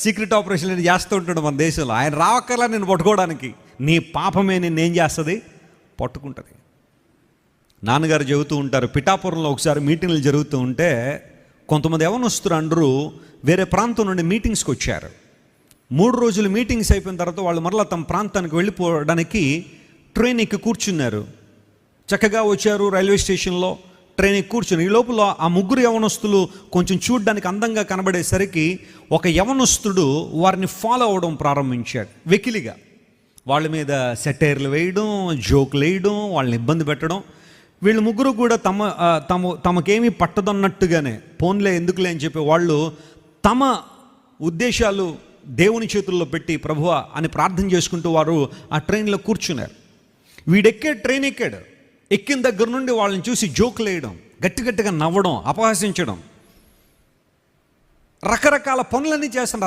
Secret operation చేస్తూ ఉంటాడు మన దేశంలో. ఆయన రావక్కర్లా నేను పట్టుకోవడానికి. నీ పాపమే నిన్నేం చేస్తుంది? పట్టుకుంటుంది. నాన్నగారు చెబుతూ ఉంటారు, పిఠాపురంలో ఒకసారి మీటింగ్లు జరుగుతూ ఉంటే కొంతమంది యవ్వనస్తులు అందరూ వేరే ప్రాంతం నుండి మీటింగ్స్కి వచ్చారు. 3 రోజులు మీటింగ్స్ అయిపోయిన తర్వాత వాళ్ళు మరలా తమ ప్రాంతానికి వెళ్ళిపోవడానికి ట్రైన్ ఎక్కి కూర్చున్నారు. చక్కగా వచ్చారు, రైల్వే స్టేషన్లో ట్రైన్ ఎక్కి కూర్చుని. ఈ లోపల ఆ 3 యవనస్తులు కొంచెం చూడడానికి అందంగా కనబడేసరికి ఒక యవనస్తుడు వారిని ఫాలో అవ్వడం ప్రారంభించాడు వెకిలిగా. వాళ్ళ మీద సెటైర్లు వేయడం, జోకులు వేయడం, వాళ్ళని ఇబ్బంది పెట్టడం. వీళ్ళు 3 కూడా తమకేమీ పట్టదన్నట్టుగానే పోన్లే ఎందుకులే అని చెప్పి వాళ్ళు తమ ఉద్దేశాలు దేవుని చేతుల్లో పెట్టి ప్రభువా అని ప్రార్థన చేసుకుంటూ వారు ఆ ట్రైన్లో కూర్చున్నారు. ట్రైన్ ఎక్కాడు. ఎక్కిన దగ్గర నుండి వాళ్ళని చూసి జోకులు వేయడం, గట్టిగా నవ్వడం, అపహాసించడం, రకరకాల పనులన్నీ చేస్తున్నారు.